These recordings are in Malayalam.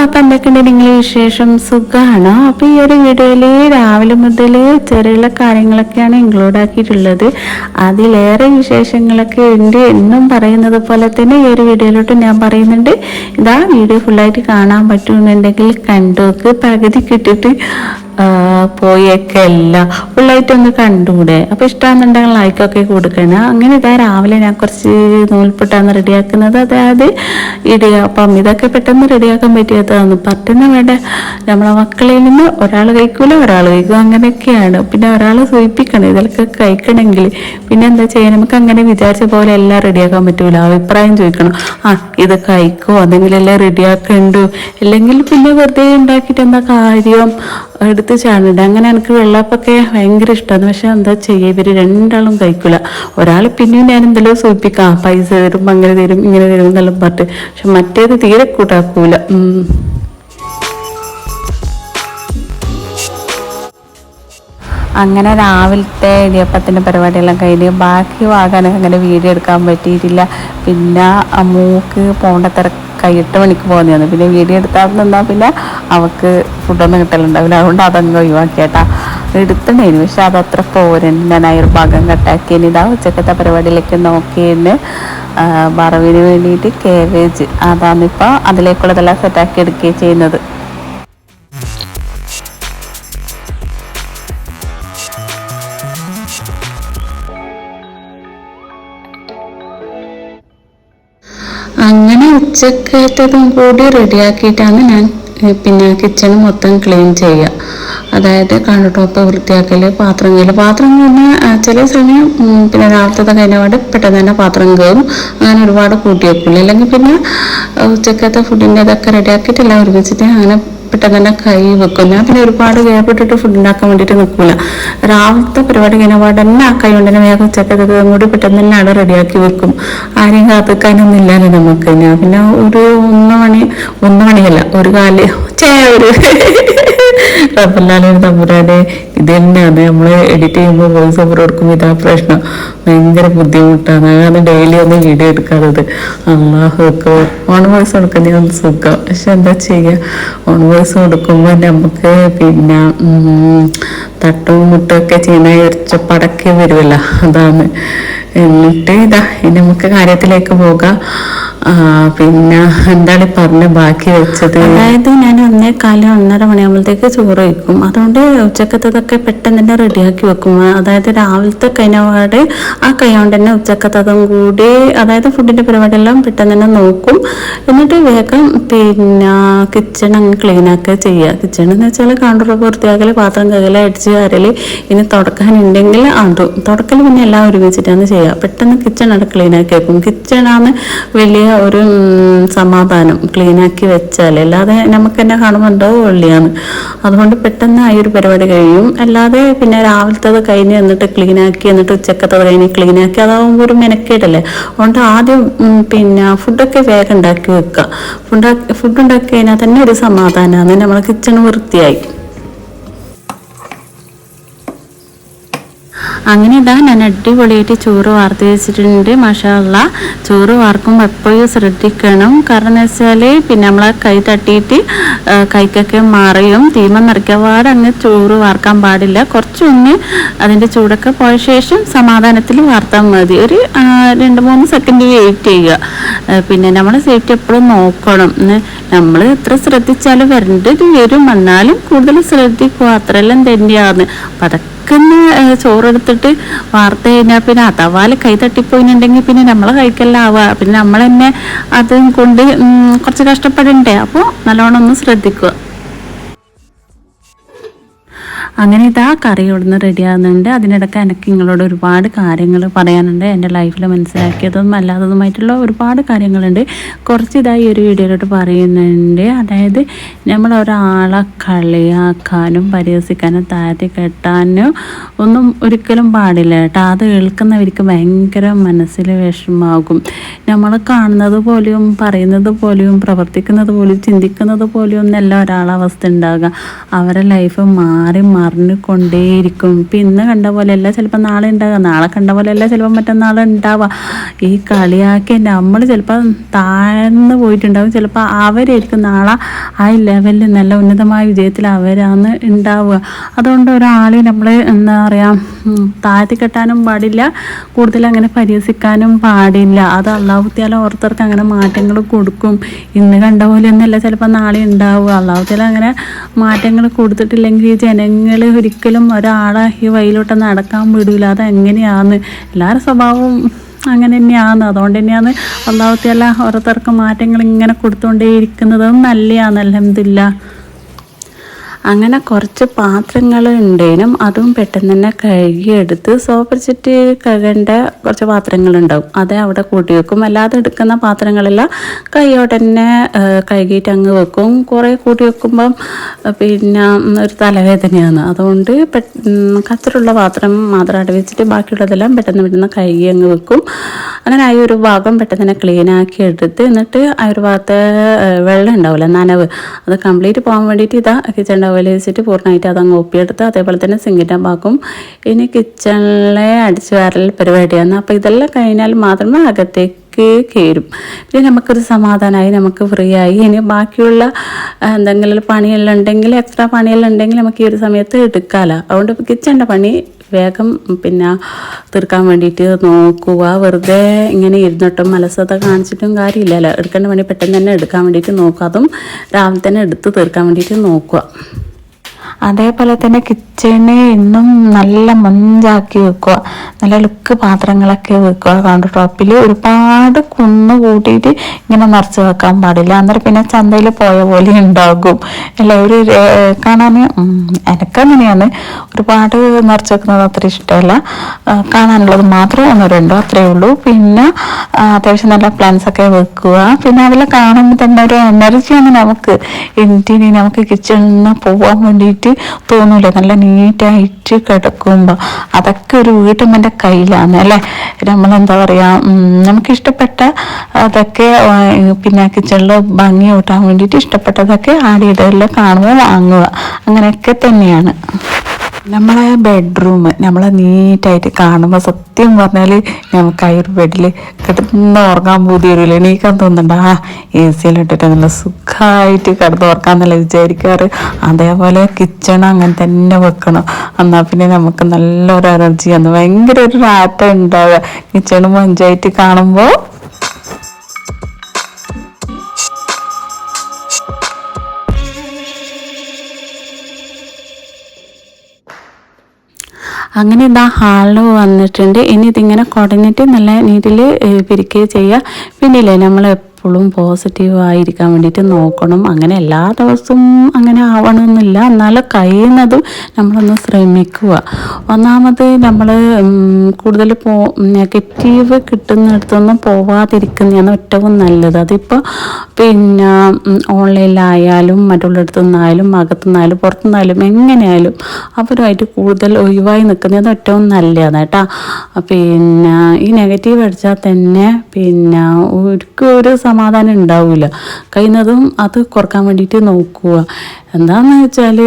അപ്പം എന്തൊക്കെയുണ്ട് നിങ്ങളുടെ വിശേഷം? സുഖമാണോ? അപ്പോൾ ഈ ഒരു വീഡിയോയിൽ രാവിലെ മുതൽ ചെറിയ കാര്യങ്ങളൊക്കെയാണ് ഇൻക്ലൂഡ് ആക്കിയിട്ടുള്ളത്. അതിലേറെ വിശേഷങ്ങളൊക്കെ ഉണ്ട് എന്നും പറയുന്നത് പോലെ തന്നെ ഈ ഒരു വീഡിയോയിലോട്ട് ഞാൻ പറയുന്നുണ്ട്. ഇതാ വീഡിയോ ഫുള്ളായിട്ട് കാണാൻ പറ്റുന്നുണ്ടെങ്കിൽ കണ്ടോക്ക്. പകുതി കിട്ടിയിട്ട് പോയൊക്കെ അല്ല ഫുള്ളായിട്ടൊന്ന് കണ്ടുകൂടെ? അപ്പോൾ ഇഷ്ടമാണെന്നുണ്ടെങ്കിൽ ലൈക്കൊക്കെ കൊടുക്കണം. അങ്ങനെ ഇതാ രാവിലെ ഞാൻ കുറച്ച് നൂൽപുട്ടാണ് റെഡിയാക്കുന്നത്. അതായത് ഇടിയപ്പം. ഇതൊക്കെ പെട്ടെന്ന് റെഡിയാക്കാൻ പറ്റിയതാണ്. പറ്റുന്ന വേണ്ട നമ്മളെ മക്കളിൽ നിന്ന് ഒരാൾ കഴിക്കൂല, ഒരാൾ കഴിക്കും, അങ്ങനെയൊക്കെയാണ്. പിന്നെ ഒരാൾ സൂചിപ്പിക്കണം ഇതിലൊക്കെ കഴിക്കണമെങ്കിൽ. പിന്നെ എന്താ ചെയ്യുക, നമുക്ക് അങ്ങനെ വിചാരിച്ച പോലെ എല്ലാം റെഡിയാക്കാൻ പറ്റൂല. അഭിപ്രായം ചോദിക്കണം, ഇത് കഴിക്കോ, അതെങ്കിലെല്ലാം റെഡിയാക്കണ്ടു, അല്ലെങ്കിൽ പിന്നെ വെറുതെ ഉണ്ടാക്കിയിട്ട് എന്താ കാര്യം, എടുത്ത് ചാടുന്നുണ്ട്. അങ്ങനെ എനിക്ക് വെള്ളപ്പൊക്കെ ഭയങ്കര ഇഷ്ടമാണ്. പക്ഷെ എന്താ ചെയ്യുക, ഇവർ രണ്ടാളും കഴിക്കില്ല. ഒരാൾ പിന്നെയും ഞാൻ എന്തെല്ലോ സൂചിപ്പിക്കാം, പൈസ തരും, അങ്ങനെ തരും, ഇങ്ങനെ തരും എന്നെല്ലാം പറഞ്ഞിട്ട്. പക്ഷെ മറ്റേത് തീരെ കൂട്ടാക്കൂല. അങ്ങനെ രാവിലത്തെ ഇടിയപ്പത്തിൻ്റെ പരിപാടിയെല്ലാം കഴിഞ്ഞ് ബാക്കി വാങ്ങാനൊക്കെ അങ്ങനെ വീഡിയോ എടുക്കാൻ പറ്റിയിട്ടില്ല. പിന്നെ മൂക്ക് പോകേണ്ട തിരക്ക് 8 മണിക്ക് പോകുന്നതാണ്. പിന്നെ വീഡിയോ എടുത്താൽ നിന്നാൽ പിന്നെ അവൾക്ക് ഫുഡൊന്നും കിട്ടലുണ്ടാവില്ല. അതുകൊണ്ട് അതങ്ങ് ഒഴിവാക്കിയേട്ടാ. എടുത്തിട്ടുണ്ടായിരുന്നു, പക്ഷെ അതത്ര പോരൻ. ഞാൻ ഭാഗം കട്ടാക്കിയതിന് ഇതാ ഉച്ചക്കത്തെ പരിപാടിയിലേക്ക് നോക്കിയതിന് വറവിന് വേണ്ടിയിട്ട് കേബേജ് അതാണിപ്പോൾ അതിലേക്കുള്ളതെല്ലാം സെറ്റാക്കി എടുക്കുകയും ചെയ്യുന്നത്. അങ്ങനെ ഉച്ചക്കത്തതും കൂടി റെഡിയാക്കിയിട്ടാണ് ഞാൻ പിന്നെ കിച്ചൺ മൊത്തം ക്ലീൻ ചെയ്യുക. അതായത് കൗണ്ടർ ടോപ്പ് വൃത്തിയാക്കൽ, പാത്രം പറഞ്ഞാൽ ചില സമയം പിന്നെ രാവിലത്തെ കഴിഞ്ഞപാട് പെട്ടെന്ന് തന്നെ പാത്രം കയറും. അങ്ങനെ ഒരുപാട് കൂട്ടി വെക്കില്ല. അല്ലെങ്കിൽ പിന്നെ ഉച്ചക്കത്തെ ഫുഡിൻ്റെ ഇതൊക്കെ റെഡിയാക്കിയിട്ട് എല്ലാം ഒരുമിച്ചിട്ട് അങ്ങനെ പെട്ടെന്ന് തന്നെ കൈ വെക്കും. ഞാൻ പിന്നെ ഒരുപാട് വേപ്പിട്ടിട്ട് ഫുഡ് ഉണ്ടാക്കാൻ വേണ്ടിയിട്ട് നിൽക്കില്ല. രാവിലത്തെ പരിപാടി കഴിഞ്ഞപാട് തന്നെ ആ കൈ കൊണ്ട് തന്നെ വേഗം ഉച്ചക്കത്തെ കൂടി പെട്ടെന്ന് തന്നെ അവിടെ റെഡിയാക്കി വെക്കും. ആരെയും കാത്തിക്കാനൊന്നും ഇല്ലാതെ നമുക്ക്. ഞാൻ പിന്നെ ഒരു 1 മണിയല്ല, ഒരു കാല് റബ്ബല്ലാലും തമ്പുരാനെ ഇത് തന്നെയാണ്. നമ്മൾ എഡിറ്റ് ചെയ്യുമ്പോൾ വോയിസ് ഓവർ കൊടുക്കുമ്പോൾ ഇതാ പ്രശ്നം. ഭയങ്കര ബുദ്ധിമുട്ടാണ്. അതാണ് ഡെയിലി ഒന്നും വീഡിയോ എടുക്കാത്തത്. അള്ളാഹു ഓൺ വോയിസ് കൊടുക്കുന്ന സുഖം. പക്ഷെ എന്താ ചെയ്യുക, ഓൺ വോയിസ് കൊടുക്കുമ്പോൾ നമുക്ക് പിന്നെ തട്ടും മുട്ടൊക്കെ ചെയ്യുന്ന ഒച്ചപ്പടക്കെ വരുമല്ലോ, അതാണ്. എന്നിട്ട് ഇതാ ഇനി നമുക്ക് കാര്യത്തിലേക്ക് പോകാം. പിന്നെ എന്താണ് പറഞ്ഞ് ബാക്കി വെച്ചത്, അതായത് ഞാൻ 1:15 1:30 മണിയാകുമ്പോഴത്തേക്ക് ചോറ് വയ്ക്കും. അതുകൊണ്ട് ഉച്ചക്കത്തതൊക്കെ പെട്ടെന്ന് തന്നെ റെഡിയാക്കി വെക്കും. അതായത് രാവിലത്തെ കഴിഞ്ഞപാട് ആ കൈ കൊണ്ട് തന്നെ ഉച്ചക്കത്തതും കൂടി, അതായത് ഫുഡിൻ്റെ പരിപാടിയെല്ലാം പെട്ടെന്ന് തന്നെ നോക്കും. എന്നിട്ട് വേഗം പിന്നെ കിച്ചൺ അങ്ങ് ക്ലീനാക്കുക ചെയ്യുക. കിച്ചൺ എന്ന് വെച്ചാൽ കൗണ്ടർ വൃത്തിയാക്കൽ, പാത്രം കഴുകൽ, അടിച്ച് വാരൽ, ഇനി തുടക്കാനുണ്ടെങ്കിൽ അതും. തുടക്കൽ പിന്നെ എല്ലാം ഒരുമിച്ചിട്ടാണ് ചെയ്യുക. പെട്ടെന്ന് കിച്ചൺ അവിടെ ക്ലീനാക്കി വെക്കും. കിച്ചണാണ് വലിയ ഒരു സമാധാനം ക്ലീനാക്കി വെച്ചാൽ. അല്ലാതെ നമുക്ക് തന്നെ കാണുമ്പോൾ എന്തോ വെള്ളിയാണ്. അതുകൊണ്ട് പെട്ടെന്ന് ആ ഒരു പരിപാടി കഴിയും. അല്ലാതെ പിന്നെ രാവിലത്തത് കഴിഞ്ഞ് എന്നിട്ട് ക്ലീനാക്കി, എന്നിട്ട് ഉച്ചക്കത്തത് കഴിഞ്ഞ് ക്ലീനാക്കി, അതാകുമ്പോൾ ഒരു മെനക്കേടല്ലേ. അതുകൊണ്ട് ആദ്യം പിന്നെ ഫുഡൊക്കെ വേഗം ഉണ്ടാക്കി വെക്കുക. ഫുഡ് ഉണ്ടാക്കി കഴിഞ്ഞാൽ തന്നെ ഒരു സമാധാനമാണ്. നമ്മളെ കിച്ചൺ വൃത്തിയായി. അങ്ങനെ ഇതാ ഞാൻ അടിപൊളിയായിട്ട് ചോറ് വാർത്ത് വെച്ചിട്ടുണ്ട്. മാഷാ അല്ലാ. ചോറ് വാർക്കുമ്പോൾ എപ്പോഴും ശ്രദ്ധിക്കണം. കാരണം എന്ന് വെച്ചാൽ പിന്നെ നമ്മളെ കൈ തട്ടിയിട്ട് കൈക്കൊക്കെ മറിയും. തീമ നിറയ്ക്കാതെ അങ്ങ് ചോറ് വാർക്കാൻ പാടില്ല. കുറച്ചൊന്ന് അതിൻ്റെ ചൂടൊക്കെ പോയ ശേഷം സമാധാനത്തിൽ വാർത്താൽ മതി. ഒരു 2-3 സെക്കൻഡ് വെയിറ്റ് ചെയ്യുക. പിന്നെ നമ്മൾ സേഫ്റ്റി എപ്പോഴും നോക്കണം. നമ്മൾ എത്ര ശ്രദ്ധിച്ചാലും വരേണ്ടത് വരും. എന്നാലും കൂടുതൽ ശ്രദ്ധിക്കുക, അത്രയെല്ലാം തന്നെയാണ്. അപ്പം അതൊക്കെ ചോറെടുത്തിട്ട് വാർത്ത കഴിഞ്ഞാൽ പിന്നെ അഥവാല് കൈ തട്ടിപ്പോയിന്നുണ്ടെങ്കിൽ പിന്നെ നമ്മളെ കൈക്കെല്ലാം ആവുക. പിന്നെ നമ്മൾ തന്നെ അതും കൊണ്ട് കുറച്ച് കഷ്ടപ്പെടണ്ടേ. അപ്പോൾ നല്ലോണം ഒന്ന് ശ്രദ്ധിക്കുക. അങ്ങനെ ഇതാ കറി ഇവിടുന്ന് റെഡിയാകുന്നുണ്ട്. അതിനിടയ്ക്ക് എനിക്ക് നിങ്ങളോട് ഒരുപാട് കാര്യങ്ങൾ പറയാനുണ്ട്. എൻ്റെ ലൈഫിൽ മനസ്സിലാക്കിയതും അല്ലാത്തതുമായിട്ടുള്ള ഒരുപാട് കാര്യങ്ങളുണ്ട്. കുറച്ച് ഇതായി ഒരു വീഡിയോയിലോട്ട് പറയുന്നുണ്ട്. അതായത് നമ്മൾ ഒരാളെ കളിയാക്കാനും പരിഹസിക്കാനും താഴ്ത്തി കെട്ടാനും ഒന്നും ഒരിക്കലും പാടില്ല കേട്ടോ. അത് കേൾക്കുന്നവർക്ക് ഭയങ്കര മനസ്സിൽ വിഷമാകും. നമ്മൾ കാണുന്നത് പോലെയും പറയുന്നത് പോലെയും പ്രവർത്തിക്കുന്നത് പോലെയും ചിന്തിക്കുന്നത് പോലെയും ഒന്നല്ല ഒരാളവസ്ഥ ഉണ്ടാകുക. അവരുടെ ലൈഫ് മാറി മാറിക്കൊണ്ടേയിരിക്കും. ഇപ്പം ഇന്ന് കണ്ട പോലെയല്ല ചിലപ്പോൾ നാളെ ഉണ്ടാകുക, നാളെ കണ്ട പോലെയല്ല ചിലപ്പോൾ മറ്റന്നാൾ ഉണ്ടാവുക. ഈ കളിയാക്കി നമ്മൾ ചിലപ്പോൾ താഴ്ന്നു പോയിട്ടുണ്ടാവും, ചിലപ്പോൾ അവരായിരിക്കും നാളെ ആ ലെവലിൽ നല്ല ഉന്നതമായ വിജയത്തിൽ അവരാണ് ഉണ്ടാവുക. അതുകൊണ്ട് ഒരാളെ നമ്മൾ എന്താ പറയുക താഴ്ത്തി കെട്ടാനും പാടില്ല, കൂടുതൽ അങ്ങനെ പരിഹസിക്കാനും പാടില്ല. അത് അള്ളാഹുത്താല ഓരോരുത്തർക്ക് അങ്ങനെ മാറ്റങ്ങൾ കൊടുക്കും. ഇന്ന് കണ്ട പോലെയൊന്നുമല്ല ചിലപ്പോൾ നാളെ ഉണ്ടാവുക. അള്ളാഹുത്താല അങ്ങനെ മാറ്റങ്ങൾ കൊടുത്തിട്ടില്ലെങ്കിൽ ഈ ജനങ്ങൾ ഒരിക്കലും ഒരാളെ ഈ വഴിയിലോട്ട് നടക്കാൻ വിടില്ല. അതെങ്ങനെയാണ് എല്ലാവരുടെ സ്വഭാവവും അങ്ങനെ തന്നെയാണ്. അതുകൊണ്ട് തന്നെയാണ് അള്ളാഹുത്താല ഓരോരുത്തർക്ക് മാറ്റങ്ങൾ ഇങ്ങനെ കൊടുത്തുകൊണ്ടേയിരിക്കുന്നതും നല്ലതാണ്. അൽഹംദുലില്ലാ. അങ്ങനെ കുറച്ച് പാത്രങ്ങൾ ഉണ്ടേനും അതും പെട്ടെന്ന് തന്നെ കഴുകിയെടുത്ത് സോപ്പ് സെറ്റ് കഴുകേണ്ട കുറച്ച് പാത്രങ്ങളുണ്ടാവും, അത് അവിടെ കൂട്ടി വെക്കും. അല്ലാതെ എടുക്കുന്ന പാത്രങ്ങളെല്ലാം കൈയോടെ തന്നെ കഴുകിയിട്ട് അങ്ങ് വെക്കും. കുറേ കൂട്ടി വെക്കുമ്പം പിന്നെ ഒരു തലവേദനയാണ്. അതുകൊണ്ട് കച്ചറുള്ള പാത്രം മാത്രം അവിടെ വെച്ചിട്ട് ബാക്കിയുള്ളതെല്ലാം പെട്ടെന്ന് കഴുകി അങ്ങ് വെക്കും. അങ്ങനെ ആ ഒരു ഭാഗം പെട്ടെന്ന് തന്നെ ക്ലീനാക്കി എടുത്ത് എന്നിട്ട് ആ ഒരു ഭാഗത്ത് വെള്ളം ഉണ്ടാവില്ല, നനവ്, അത് കംപ്ലീറ്റ് പോകാൻ വേണ്ടിയിട്ട് ഇതാ കിച്ചൺ ടവൽ വെച്ചിട്ട് പൂർണ്ണമായിട്ട് അതങ്ങ് ഒപ്പിയെടുത്ത് അതേപോലെ തന്നെ സിങ്കിൻ്റെ ഭാഗം. ഇനി കിച്ചണിലെ അടിച്ചു വാരൽ പരിപാടിയാണ്. അപ്പോൾ ഇതെല്ലാം കഴിഞ്ഞാൽ മാത്രമേ അകത്തേക്ക് കയറും. പിന്നെ നമുക്കൊരു സമാധാനമായി, നമുക്ക് ഫ്രീ ആയി. ഇനി ബാക്കിയുള്ള എന്തെങ്കിലും പണിയെല്ലാം ഉണ്ടെങ്കിൽ, എക്സ്ട്രാ പണിയെല്ലാം ഉണ്ടെങ്കിൽ നമുക്ക് ഈ ഒരു സമയത്ത് എടുക്കാമല്ലോ. അതുകൊണ്ട് കിച്ചണിൻ്റെ പണി വേഗം പിന്നെ തീർക്കാൻ വേണ്ടിയിട്ട് നോക്കുക. വെറുതെ ഇങ്ങനെ ഇരുന്നിട്ടും അലസത കാണിച്ചിട്ടും കാര്യമില്ലല്ലോ. എടുക്കേണ്ട പണി പെട്ടെന്ന് തന്നെ എടുക്കാൻ വേണ്ടിയിട്ട് നോക്കുക. അതും രാവിലെ തന്നെ എടുത്ത് തീർക്കാൻ വേണ്ടിയിട്ട് നോക്കുക. അതേപോലെ തന്നെ കിച്ചണ് ഇന്നും നല്ല മഞ്ചാക്കി വെക്കുക, നല്ല ലുക്ക് പാത്രങ്ങളൊക്കെ വെക്കുക. കൗണ്ടർ ടോപ്പിൽ ഒരുപാട് കുന്ന് കൂട്ടിയിട്ട് ഇങ്ങനെ നിറച്ച് വെക്കാൻ പാടില്ല, അന്നേരം പിന്നെ ചന്തയിൽ പോയ പോലെ ഉണ്ടാകും അല്ല. ഒരു കാണാൻ എനക്കങ്ങനെയാണ്, ഒരുപാട് നിറച്ച് വെക്കുന്നത് അത്ര ഇഷ്ടമല്ല. കാണാനുള്ളത് മാത്രം ഒന്നോ രണ്ടോ അത്രയേ ഉള്ളൂ. പിന്നെ അത്യാവശ്യം നല്ല പ്ലാന്റ്സ് ഒക്കെ വെക്കുക. പിന്നെ അതെല്ലാം കാണുമ്പോൾ തന്നെ ഒരു എനർജിയാണ് നമുക്ക്. എന്തിന് നമുക്ക് കിച്ചണിൽ നിന്ന് പോകാൻ വേണ്ടിയിട്ട് തോന്നൂല, നല്ല നീറ്റായിട്ട് കിടക്കുമ്പോൾ. അതൊക്കെ ഒരു വീട്ടമ്മൻ്റെ കയ്യിലാണ് അല്ലേ. നമ്മളെന്താ പറയുക, നമുക്കിഷ്ടപ്പെട്ട അതൊക്കെ പിന്നെ കിച്ചണിൽ ഭംഗി കൂട്ടാൻ വേണ്ടിയിട്ട് ഇഷ്ടപ്പെട്ടതൊക്കെ ആടിയിടലിൽ കാണുമ്പോൾ വാങ്ങുക, അങ്ങനെയൊക്കെ തന്നെയാണ്. നമ്മളെ ബെഡ്റൂം നമ്മളെ നീറ്റായിട്ട് കാണുമ്പോൾ സത്യം പറഞ്ഞാൽ നമുക്ക് ആ ഒരു ബെഡിൽ കിടന്ന് ഉറങ്ങാൻ പൂതി വരില്ല, എണീക്കാൻ തോന്നുന്നുണ്ട്. AC-യിലിട്ടിട്ട് നല്ല സുഖമായിട്ട് കിടന്ന് ഉറക്കാമെന്നല്ല വിചാരിക്കാറ്. അതേപോലെ കിച്ചൺ അങ്ങനെ തന്നെ വെക്കണം, എന്നാൽ പിന്നെ നമുക്ക് നല്ലൊരു എനർജിയാണ്, ഭയങ്കര ഒരു റാറ്റ ഉണ്ടാവുക കിച്ചൺ മഞ്ചായിട്ട് കാണുമ്പോൾ. അങ്ങനെ ഇതാ ഹാളിൽ വന്നിട്ടുണ്ട്. ഇനി ഇതിങ്ങനെ കുടഞ്ഞിട്ട് നല്ല നീറ്റിൽ പിരിക്കുകയും ചെയ്യുക. പിന്നില്ലേ നമ്മൾ എപ്പോഴും പോസിറ്റീവായിരിക്കാൻ വേണ്ടിയിട്ട് നോക്കണം. അങ്ങനെ എല്ലാ ദിവസവും അങ്ങനെ ആവണമെന്നില്ല, എന്നാലും കഴിയുന്നതും നമ്മളൊന്ന് ശ്രമിക്കുക. ഒന്നാമത് നമ്മൾ കൂടുതൽ നെഗറ്റീവ് കിട്ടുന്നിടത്തൊന്നും പോവാതിരിക്കുന്നതാണ് ഏറ്റവും നല്ലത്. അതിപ്പോൾ പിന്നെ ഓൺലൈനിലായാലും മറ്റുള്ളിടത്തു നിന്നായാലും അകത്തുനിന്നായാലും പുറത്തുനിന്നായാലും എങ്ങനെയായാലും അവരുമായിട്ട് കൂടുതൽ ഒഴിവായി നിൽക്കുന്നത് ഏറ്റവും നല്ലതാണ് കേട്ടോ. പിന്നെ ഈ നെഗറ്റീവ് അടിച്ചാൽ തന്നെ പിന്നെ ഒരു സമാധാനം ഉണ്ടാവില്ല. കഴിയുന്നതും അത് കുറക്കാൻ വേണ്ടിയിട്ട് നോക്കുക. എന്താണെന്ന് വെച്ചാൽ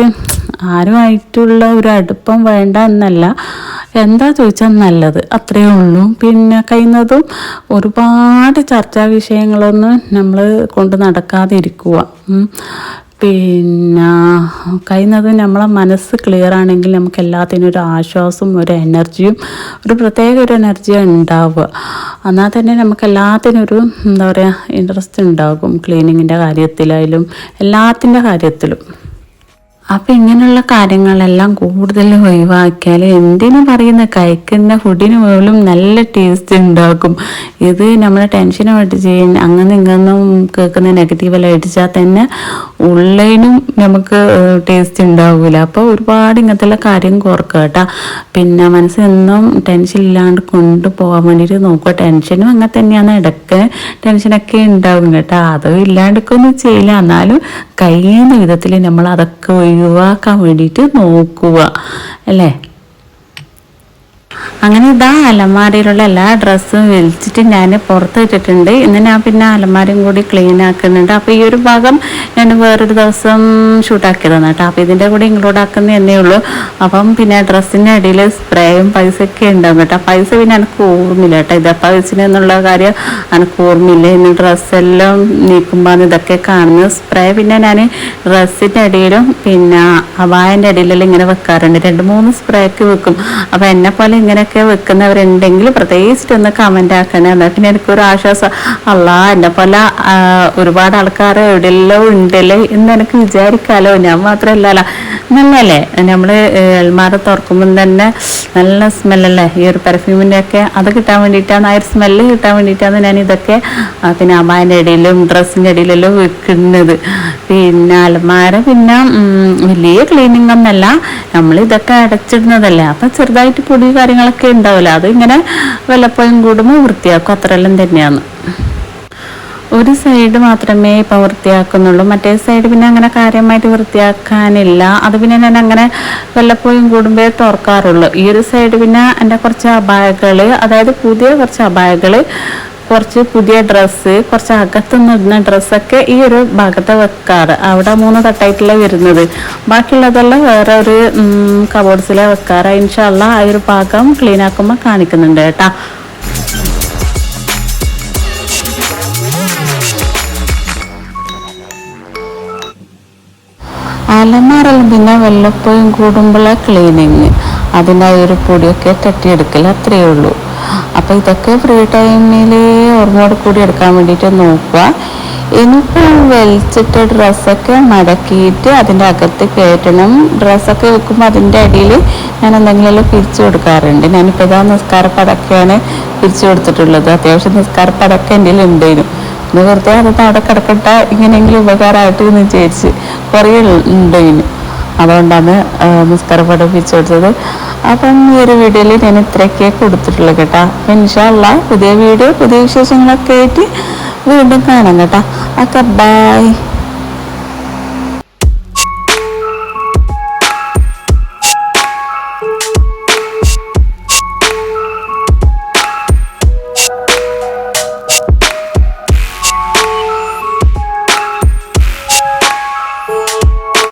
ആരുമായിട്ടുള്ള ഒരു അടുപ്പം വേണ്ട എന്നല്ല, എന്താ ചോദിച്ചാൽ നല്ലത് അത്രയേ ഉള്ളൂ. പിന്നെ കഴിയുന്നതും ഒരുപാട് ചർച്ചാ വിഷയങ്ങളൊന്നും നമ്മൾ കൊണ്ട് നടക്കാതെ ഇരിക്കുക. പിന്നെ കഴിയുന്നതും നമ്മളെ മനസ്സ് ക്ലിയർ ആണെങ്കിൽ നമുക്ക് എല്ലാത്തിനും ഒരു ആശ്വാസവും ഒരു എനർജിയും ഒരു പ്രത്യേക ഒരു എനർജിയാണ് ഉണ്ടാവുക. എന്നാൽ തന്നെ നമുക്ക് എല്ലാത്തിനും ഒരു എന്താ പറയുക ഇൻട്രസ്റ്റ് ഉണ്ടാകും, ക്ലീനിങ്ങിൻ്റെ കാര്യത്തിലായാലും എല്ലാത്തിൻ്റെ കാര്യത്തിലും. അപ്പം ഇങ്ങനെയുള്ള കാര്യങ്ങളെല്ലാം കൂടുതൽ ഒഴിവാക്കിയാൽ എന്തിനു പറയുന്ന കഴിക്കുന്ന ഫുഡിന് പോലും നല്ല ടേസ്റ്റ് ഉണ്ടാക്കും. ഇത് നമ്മളെ ടെൻഷനും അടിച്ച് അങ്ങനെ ഇങ്ങൊന്നും കേൾക്കുന്ന നെഗറ്റീവെല്ലാം അടിച്ചാൽ തന്നെ ഉള്ളതിനും നമുക്ക് ടേസ്റ്റ് ഉണ്ടാവില്ല. അപ്പോൾ ഒരുപാട് ഇങ്ങനത്തെ കാര്യം കുറക്കുക കേട്ടോ. പിന്നെ മനസ്സെന്നും ടെൻഷൻ ഇല്ലാണ്ട് കൊണ്ടുപോകാൻ വേണ്ടിയിട്ട് നോക്കുക. ടെൻഷനും അങ്ങനെ തന്നെയാണ്, ഇടയ്ക്ക് ടെൻഷനൊക്കെ ഉണ്ടാവും കേട്ടോ. അത് ഇല്ലാണ്ടൊക്കൊന്നും ചെയ്യില്ല, എന്നാലും കഴിയുന്ന വിധത്തിൽ നമ്മൾ അതൊക്കെ ഒഴിവാക്കാൻ വേണ്ടിയിട്ട് നോക്കുക അല്ലേ. അങ്ങനെ ഇതാ അലമാരയിലുള്ള എല്ലാ ഡ്രസ്സും വലിച്ചിട്ട് ഞാൻ പുറത്ത് ഇട്ടിട്ടുണ്ട്. ഇന്ന് ഞാൻ പിന്നെ അലമാരയും കൂടി ക്ലീൻ ആക്കുന്നുണ്ട്. അപ്പോൾ ഈ ഒരു ഭാഗം ഞാൻ വേറൊരു ദിവസം ഷൂട്ടാക്കിയതാണ് കേട്ടോ. അപ്പോൾ ഇതിൻ്റെ കൂടെ ഇൻക്ലൂഡ് ആക്കുന്ന എന്നേ ഉള്ളൂ. അപ്പം പിന്നെ ഡ്രസ്സിൻ്റെ ഇടയിൽ സ്പ്രേയും പൈസയൊക്കെ ഉണ്ടാകും കേട്ടോ. പൈസ പിന്നെ എനിക്ക് ഓർമ്മയില്ല കേട്ടോ, ഇതപ്പോൾ വെച്ചിനെന്നുള്ള കാര്യം എനിക്ക് ഓർമ്മയില്ല. ഇന്ന് ഡ്രസ്സെല്ലാം നീക്കുമ്പോൾ ഇതൊക്കെ കാണുന്നത്. സ്പ്രേ പിന്നെ ഞാൻ ഡ്രസ്സിൻ്റെ ഇടയിലും പിന്നെ അബായൻ്റെ ഇടയിലെല്ലാം ഇങ്ങനെ വെക്കാറുണ്ട്. 2-3 സ്പ്രേക്ക് വെക്കും. അപ്പോൾ എന്നെ പോലെ ഇങ്ങനെയൊക്കെ വെക്കുന്നവരുണ്ടെങ്കിൽ പ്രത്യേകിച്ചിട്ടൊന്ന് കമൻ്റ് ആക്കണേ. എന്നാൽ പിന്നെ എനിക്കൊരു ആശ്വാസം. അല്ലാ, എന്നെ പോലെ ഒരുപാട് ആൾക്കാർ എവിടെയെല്ലാം ഉണ്ടല്ലേ എന്ന് എനിക്ക് വിചാരിക്കാമല്ലോ. ഞാൻ മാത്രമല്ലല്ലോ, നല്ലല്ലേ. നമ്മൾ അൽമാര തുറക്കുമ്പം തന്നെ നല്ല സ്മെല്ലല്ലേ ഈ ഒരു പെർഫ്യൂമിൻ്റെ ഒക്കെ. അത് കിട്ടാൻ വേണ്ടിയിട്ടാണ്, ആ ഒരു സ്മെല്ല് കിട്ടാൻ വേണ്ടിയിട്ടാണ് ഞാൻ ഇതൊക്കെ പിന്നെ അമ്മാൻ്റെ ഇടയിലും ഡ്രസ്സിൻ്റെ ഇടയിലെല്ലാം വെക്കുന്നത്. പിന്നെ അലമാര പിന്നെ വലിയ ക്ലീനിങ് ഒന്നല്ല, നമ്മൾ ഇതൊക്കെ അടച്ചിടുന്നതല്ലേ. അപ്പം ചെറുതായിട്ട് പൊടി കാര്യങ്ങളൊക്കെ ഉണ്ടാവില്ല, അത് ഇങ്ങനെ വല്ലപ്പോഴും കൂടുമ്പോൾ വൃത്തിയാക്കും, അത്രയെല്ലാം തന്നെയാണ്. ഒരു സൈഡ് മാത്രമേ ഇപ്പം വൃത്തിയാക്കുന്നുള്ളൂ, മറ്റേ സൈഡ് പിന്നെ അങ്ങനെ കാര്യമായിട്ട് വൃത്തിയാക്കാനില്ല. അത് പിന്നെ ഞാൻ അങ്ങനെ വല്ലപ്പോഴും കൂടുമ്പോഴേ തുറക്കാറുള്ളൂ. ഈ ഒരു സൈഡ് പിന്നെ എൻ്റെ കുറച്ച് അബായകൾ, അതായത് പുതിയ കുറച്ച് അബായകൾ, കുറച്ച് പുതിയ ഡ്രസ്സ്, കുറച്ച് അകത്തുനിന്ന് ഇടുന്ന ഡ്രസ്സൊക്കെ ഈ ഒരു ഭാഗത്ത് വെക്കാറ്. അവിടെ 3 തട്ടായിട്ടുള്ള വരുന്നത്. ബാക്കിയുള്ളതെല്ലാം വേറെ ഒരു കബോർഡ്സിലെ വെക്കാറ്. ഇൻഷാ അല്ലാഹ് ആ ഒരു ഭാഗം ക്ലീൻ ആക്കുമ്പോൾ കാണിക്കുന്നുണ്ട് കേട്ടോ. അലമാരെല്ലാം പിന്നെ വല്ലപ്പോഴും കൂടുമ്പോഴേ ക്ലീനിങ്, അതിൻ്റെ ആ ഒരു പൊടിയൊക്കെ തട്ടിയെടുക്കൽ, അത്രയേ ഉള്ളൂ. അപ്പോൾ ഇതൊക്കെ ഫ്രീ ടൈമിൽ ഓർമ്മയോട് കൂടി എടുക്കാൻ വേണ്ടിയിട്ട് നോക്കുക. ഇനിയിപ്പോൾ വലിച്ചിട്ട് ഡ്രസ്സൊക്കെ മടക്കിയിട്ട് അതിൻ്റെ അകത്ത് കയറ്റണം. ഡ്രസ്സൊക്കെ വെക്കുമ്പോൾ അതിൻ്റെ അടിയിൽ ഞാൻ എന്തെങ്കിലും പിരിച്ചു കൊടുക്കാറുണ്ട്. ഞാനിപ്പോൾ ഇതാ നിസ്കാരപ്പടക്കയാണ് പിരിച്ചു കൊടുത്തിട്ടുള്ളത്. അത്യാവശ്യം നിസ്കാരപ്പടക്ക എൻ്റെ ഉണ്ടായിരുന്നു. ഇന്ന് വെറുതെ അതൊക്കെ അവിടെ കിടക്കട്ട, ഇങ്ങനെയെങ്കിലും ഉപകാരമായിട്ട് എന്ന് വിചാരിച്ച് കുറേ ഉണ്ടായിരുന്നു. അതുകൊണ്ടാണ് നിസ്കാരപ്പടം പിരിച്ചു കൊടുത്തത്. അപ്പം ഈ ഒരു വീഡിയോയിൽ ഞാൻ ഇത്രയൊക്കെ കൊടുത്തിട്ടുള്ളൂ കേട്ടോ. അപ്പം ഇൻഷാ അല്ലാഹ് പുതിയ വീഡിയോ പുതിയ വിശേഷങ്ങളൊക്കെ ആയിട്ട് വീണ്ടും കാണാം കേട്ടോ. Okay, by.